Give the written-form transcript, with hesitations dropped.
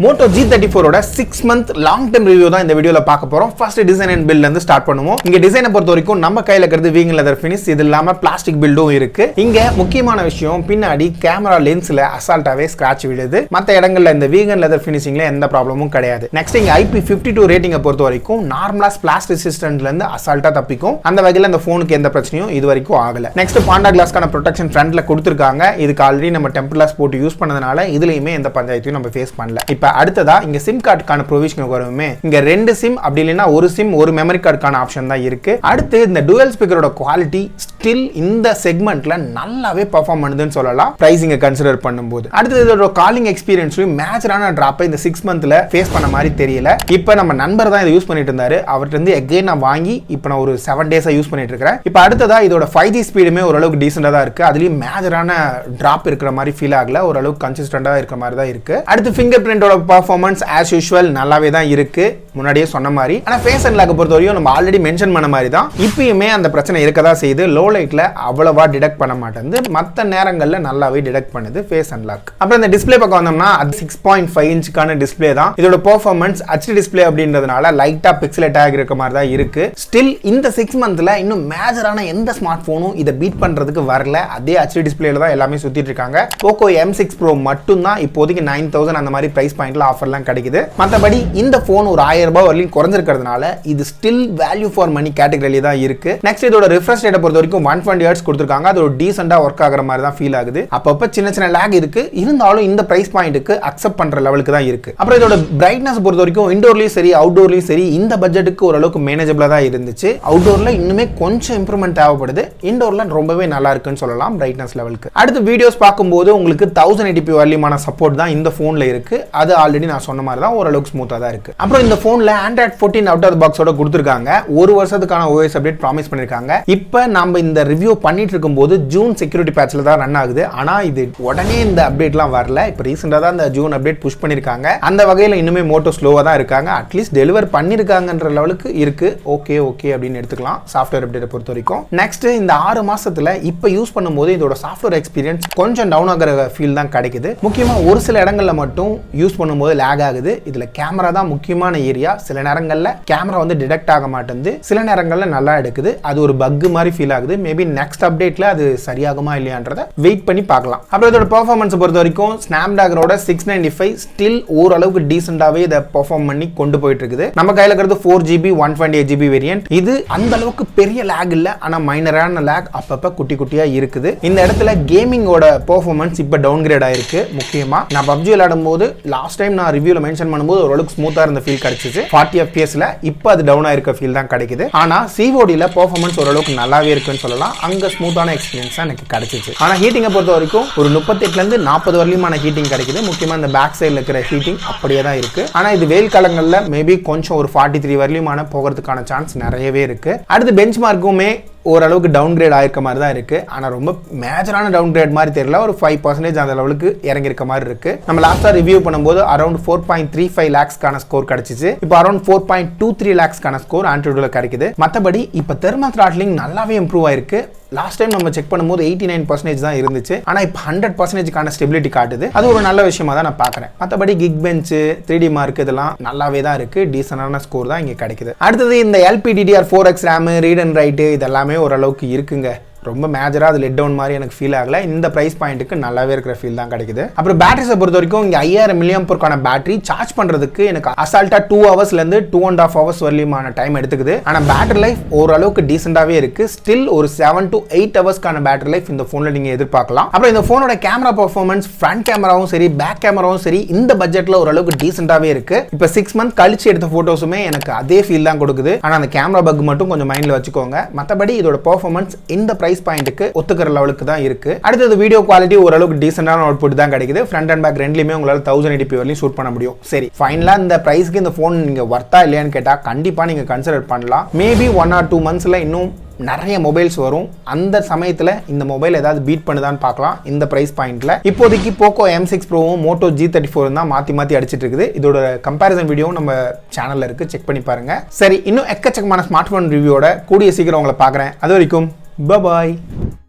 Moto G34 ஓட 6 month long term review தான் இந்த வீடியோல பார்க்க போறோம். First design and build ல இருந்து ஸ்டார்ட் பண்ணுவோம். இங்க டிசைனை பொறுத்த வரைக்கும் நம்ம கையில இருக்கிறது வீகன் லெதர் ஃபினிஷ், இது இல்லாம பிளாஸ்டிக் பில்டும் இருக்கு. இங்க முக்கியமான விஷயம் பின்னாடி கேமரா லென்ஸ்ல அசால்ட்டாவே ஸ்கிராட்ச் விழுது. மத்த இடங்கள்ல இந்த வீகன் லெதர் ஃபினிஷிங்ல எந்த ப்ராப்ளமும் கிடையாது. நெக்ஸ்ட் இங்க IP52 ரேட்டிங்கை பொறுத்த வரைக்கும் நார்மலா ஸ்பிளாஷ் ரெசிஸ்டன்ட்ல இருந்து அசால்ட்டா தப்பிக்கும். அந்த வகையில இந்த போனுக்கு எந்த பிரச்சனையும் இது வரைக்கும் ஆகல. நெக்ஸ்ட் பாண்டா கிளாஸ்க்கான ப்ரொடெக்ஷன் ஃப்ரண்ட்ல கொடுத்திருக்காங்க. இதுக்கு ஆல்ரெடி நம்ம டெம்பர் கிளாஸ் போட்டு யூஸ் பண்ணதுனால இதுலயுமே எந்த பஞ்சாயத்தையும் நம்ம ஃபேஸ் பண்ணல. இப்ப அடுத்ததா இங்க சிம் கார்டுக்கான ப்ரொவிஷன் வருமே, இங்க ரெண்டு சிம் அப்படி இல்லைன்னா ஒரு சிம் ஒரு மெமரி கார்டுக்கான ஆப்ஷன் தான் இருக்கு. அடுத்து இந்த டுவல் ஸ்பீக்கரோட குவாலிட்டி ஸ்டில் இந்த செக்மெண்ட்ல நல்லாவே பெர்ஃபார்ம் பண்ணுதுன்னு சொல்லலாம் பிரைசிங்கை கன்சிடர் பண்ணும்போது. அடுத்து இதோட காலிங் எக்ஸ்பீரியன்ஸ்லயும் மேஜரான டிராப்பை இந்த 6 monthல ஃபேஸ் பண்ண மாதிரி தெரியல. இப்போ நம்ம நண்பர் தான் இதை யூஸ் பண்ணிட்டு இருந்தாரு, அவர்கிட்ட இருந்து எகைன் நான் வாங்கி இப்போ நான் ஒரு 7 days யூஸ் பண்ணிட்டு இருக்கிறேன். இப்போ அடுத்ததா இதோட 5G ஸ்பீடுமே ஓரளவுக்கு டீசெண்டா தான் இருக்கு. அதுலயும் மேஜரான டிராப் இருக்கிற மாதிரி ஃபீல் ஆகல, ஓரளவுக்கு கன்சிஸ்டண்டா இருக்கிற மாதிரி தான் இருக்கு. அடுத்து ஃபிங்கர் பிரிண்டோட பெர்ஃபார்மன்ஸ் as usual நல்லாவே தான் இருக்கு, முன்னாடியே சொன்ன மாதிரி. ஆனா ஃபேஸ் அன்லாக் பொறுத்தவரையும் நம்ம ஆல்ரெடி மென்ஷன் பண்ண மாதிரி தான் இப்பயுமே அந்த பிரச்சனை இருக்கதா செய்யுது. லோ லைட்ல அவ்வளவா டிடெக்ட் பண்ண மாட்டேங்குது, மற்ற நேரங்கள்ல நல்லாவே டிடெக்ட் பண்ணுது ஃபேஸ் அன்லாக். அப்புறம் இந்த டிஸ்பிளே பக்கம் வந்தோம்னா அது 6.5 இன்ச்சுக்கான டிஸ்பிளே தான். இதோட பெர்ஃபார்மன்ஸ் HD டிஸ்பிளே அப்படின்றதுனால லைட்டா பிக்சலேட் ஆகி இருக்க மாதிரி தான் இருக்கு. ஸ்டில் இந்த 6 monthல இன்னும் மேஜரான எந்த ஸ்மார்ட் போனும் இதை பீட் பண்றதுக்கு வரல. அதே HD டிஸ்பிளேல தான் எல்லாமே சுத்திட்டு இருக்காங்க. Poco M6 Pro மட்டும் தான் இப்போதைக்கு 9000 அந்த மாதிரி பிரைஸ் பாயிண்ட்ல ஆஃபர்லாம் கிடைக்குது. மற்றபடி இந்த போன் ஒரு 1000 ரூபாய் வரையும் குறைஞ்சிருக்கிறதுனால இது ஸ்டில் வேல்யூ ஃபார் மணி கேட்டகரியில தான் இருக்கு. நெக்ஸ்ட் இதோட ரிஃப்ரெஷ் ரேட்டை பொறுத்த வரைக்கும் 120 Hz கொடுத்திருக்காங்க. அது ஒரு டீசெண்டா ஒர்க் ஆகுற மாதிரி தான் ஃபீல் ஆகுது. அப்பப்ப சின்ன சின்ன லாக் இருக்கு, இருந்தாலும் இந்த பிரைஸ் பாயிண்ட்டுக்கு அக்செப்ட் பண்ற லெவலுக்கு தான் இருக்கு. அப்புறம் இதோட பிரைட்னஸ் பொறுத்த வரைக்கும் இன்டோர்லயும் சரி அவுட்டோர்லயும் சரி இந்த பட்ஜெட்டுக்கு ஓரளவுக்கு மேனேஜபிளா தான் இருந்துச்சு. அவுட்டோர்ல இன்னுமே கொஞ்சம் இம்ப்ரூவ்மெண்ட் தேவைப்படுது, இன்டோர்ல ரொம்பவே நல்லா இருக்குன்னு சொல்லலாம் பிரைட்னஸ் லெவலுக்கு. அடுத்து வீடியோஸ் பார்க்கும்போது உங்களுக்கு 1080p வரலியமான சப்போர்ட் தான் இந்த போன்ல இருக்கு. அது ஆல்ரெடி நான் சொன்ன மாதிரி தான் ஓரளவுக்கு ஸ்மூத்தா தான் இருக்கு. அப்புறம் இந்த போன்ல Android 14 அவுட் ஆஃப் பாக்ஸோட கொடுத்திருக்காங்க. ஒரு வருஷத்துக்கான OS அப்டேட் ப்ராமிஸ் பண்ணிருக்காங்க. இப்போ நம்ம இந்த ரிவ்யூ பண்ணிட்டு இருக்கும்போது ஜூன் செக்யூரிட்டி பேட்ச்ல தான் ரன் ஆகுது. ஆனா இது உடனே இந்த அப்டேட்லாம் வரல. இப்போ ரீசெண்டா தான் இந்த ஜூன் அப்டேட் புஷ் பண்ணிருக்காங்க. அந்த வகையில இன்னுமே மோட்டோ ஸ்லோவா தான் இருக்காங்க. அட்லீஸ்ட் டெலிவர் பண்ணிருக்காங்கன்ற லெவலுக்கு இருக்கு. ஓகே அப்படின்னு எடுத்துக்கலாம் சாஃப்ட்வேர் அப்டேட்டை பொறுத்த வரைக்கும். நெக்ஸ்ட் இந்த 6 மாசத்துல இப்போ யூஸ் பண்ணும்போது இதோட சாஃப்ட்வேர் எக்ஸ்பீரியன்ஸ் கொஞ்சம் டவுன் ஆகிற ஃபீல் தான் கிடைக்குது. முக்கியமா ஒரு சில இடங்கள்ல மட்டும் யூஸ் பண்ணும்போது லேக் ஆகுது. இதுல கேமரா தான் முக்கியமான ஏரியா. சில நேரங்கள்ல கேமரா வந்து டிடெக்ட் ஆக மாட்டேங்குது, சில நேரங்கள்ல நல்லா எடுக்குது. அது ஒரு பக் மாதிரி ஃபீல் ஆகுது. மேபி நெக்ஸ்ட் அப்டேட்ல அது சரியாகுமா இல்லையான்றத வெயிட் பண்ணி பார்க்கலாம். அப்புறம் இதோட பெர்ஃபார்மன்ஸ் பொறுத்த வரைக்கும் ஸ்னாப்டிராகனோட 695 ஸ்டில் ஓரளவுக்கு டீசெண்டாவே இதை பெர்ஃபார்ம் பண்ணி கொண்டு போயிட்டு இருக்குது. நம்ம கையில இருக்கிறது 4GB 128GB வேரியன்ட். இது அந்த அளவுக்கு பெரிய லேக் இல்ல, ஆனா மைனரான லேக் அப்பப்ப குட்டி குட்டியா இருக்குது. இந்த இடத்துல கேமிங்கோட பெர்ஃபார்மன்ஸ் இப்ப டவுன் கிரேட் ஆயிருக்கு. முக்கியமா நான் PUBG விளையாடும் போது லாஸ்ட் டைம் நான் ரிவ்யூல மென்ஷன் பண்ணும்போது ஓரளவுக்கு ஸ்மூத்தா இருந்த ஃபீல் கிடைச்சிச்சு 40 FPS. இப்போ அது டவுன் ஆயிருக்க ஃபீல் தான் கிடைக்குது. ஆனா CODல பெர்ஃபார்மன்ஸ் ஓரளவுக்கு நல்லாவே இருக்குன்னு சொல்லலாம். அங்க ஸ்மூத்தான எக்ஸ்பீரியன்ஸ் எனக்கு கிடைச்சிச்சு. ஆனா ஹீட்டிங்கை பொறுத்த வரைக்கும் ஒரு 38ல இருந்து 40 வரலியமான ஹீட்டிங் கிடைக்குது. முக்கியமா இந்த பேக் சைடுல இருக்கிற ஹீட்டிங் அப்படியே தான் இருக்கு. ஆனா இது வெயில் காலங்கள்ல மேபி கொஞ்சம் ஒரு 43 வரலியமான போகிறதுக்கான சான்ஸ் நிறையவே இருக்கு. அடுத்து பெஞ்ச் மார்க்குமே ஓரளவுக்கு டவுன் கிரேட் ஆயிருக்க மாதிரி தான் இருக்கு. ஆனா ரொம்ப மேஜரான டவுன் கிரேட் மாதிரி தெரியல, ஒரு 5% அந்த லெவலுக்கு இறங்கி இருக்க மாதிரி இருக்கு. நம்ம லாஸ்டா ரிவ்யூ பண்ணும்போது அரௌண்ட் 4.35 lakhsக்கான ஸ்கோர் கிடைச்சிச்சு. இப்போ அரௌண்ட் 4.23 lakhsக்கான ஸ்கோர் ஆண்ட்ராய்டுல கிடைக்குது. மற்றபடி இப்போ தெர்மல் த்ராட்லிங் நல்லாவே இம்ப்ரூவ் ஆயிருக்கு. லாஸ்ட் டைம் நம்ம செக் பண்ணும்போது 89% தான் இருந்துச்சு. ஆனா இப்போ 100%க்கான ஸ்டெபிலிட்டி காட்டுது. அது ஒரு நல்ல விஷயமா தான் நான் பாக்குறேன். மற்றபடி கிக் பெஞ்ச் 3D மார்க் இதெல்லாம் நல்லாவே தான் இருக்கு. டீசென்டான ஸ்கோர் தான் இங்க கிடைக்குது. அடுத்தது இந்த LPDDR4X RAM read and right இதெல்லாமே ஓரளவுக்கு இருக்குங்க. ரொம்ப மேஜரா அது லெட் டவுன் மாதிரி எனக்கு ஃபீல் ஆகல. இந்த பிரைஸ் பாயிண்ட்டுக்கு நல்லாவே இருக்கிற ஃபீல் தான் கிடைக்குது. அப்புறம் பேட்டரிஸை பொறுத்த வரைக்கும் இங்க 5000 mAh பேட்டரி சார்ஜ் பண்றதுக்கு எனக்கு அசால்ட்டா 2 ஹவர்ஸ்ல இருந்து 2.5 hours வரலியமான டைம் எடுத்துக்குது. ஆனா பேட்டரி லைஃப் ஓரளவுக்கு டீசெண்டாவே இருக்கு. ஸ்டில் ஒரு 7 to 8 ஹவர்ஸ்க்கான பேட்டரி லைஃப் இந்த போன்ல நீங்க எதிர்பார்க்கலாம். அப்புறம் இந்த போனோட கேமரா பெர்ஃபார்மன்ஸ் ஃப்ரண்ட் கேமராவும் சரி பேக் கேமராவும் சரி இந்த பட்ஜெட்ல ஓரளவுக்கு டீசெண்டாவே இருக்கு. இப்போ 6 month கழிச்சு எடுத்த போட்டோஸுமே எனக்கு அதே ஃபீல் தான் கொடுக்குது. ஆனா அந்த கேமரா பக் மட்டும் கொஞ்சம் மைண்ட்ல வச்சுக்கோங்க. மற்றபடி இதோட பெர்ஃபார்மன்ஸ் இந்த பிரைஸ் பாயிண்ட்டுக்கு ஒத்துக்கிற லெவலுக்கு தான் இருக்கு. அடுத்தது வீடியோ குவாலிட்டி ஓரளவுக்கு டீசென்டான அவுட்புட் தான் கிடைக்குது. ஃப்ரண்ட் அண்ட் பேக் ரெண்டுலயுமே உங்களால 1080p வரையும் ஷூட் பண்ண முடியும். சரி ஃபைனலா இந்த பிரைஸ்க்கு இந்த போன் நீங்க வர்த்தா இல்லையான்னு கேட்டா கண்டிப்பா நீங்க கன்சிடர் பண்ணலாம். மேபி 1 or 2 monthsல இன்னும் நிறைய மொபைல்ஸ் வரும். அந்த சமயத்துல இந்த மொபைல் ஏதாவது பீட் பண்ணுதான்னு பார்க்கலாம். இந்த பிரைஸ் பாயிண்ட்ல இப்போதைக்கு Poco M6 Proவும் Moto G34 தான் மாத்தி அடிச்சிட்டு இருக்குது. இதோட கம்பேரிசன் வீடியோ நம்ம சேனல்ல இருக்கு, செக் பண்ணி பாருங்க. சரி இன்னும் எக்கச்சக்கமான ஸ்மார்ட் போன் ரிவ்யூவோட கூடிய சீக்கிரம் உங்களை பார்க்குறேன். அது வரைக்கும் bye bye.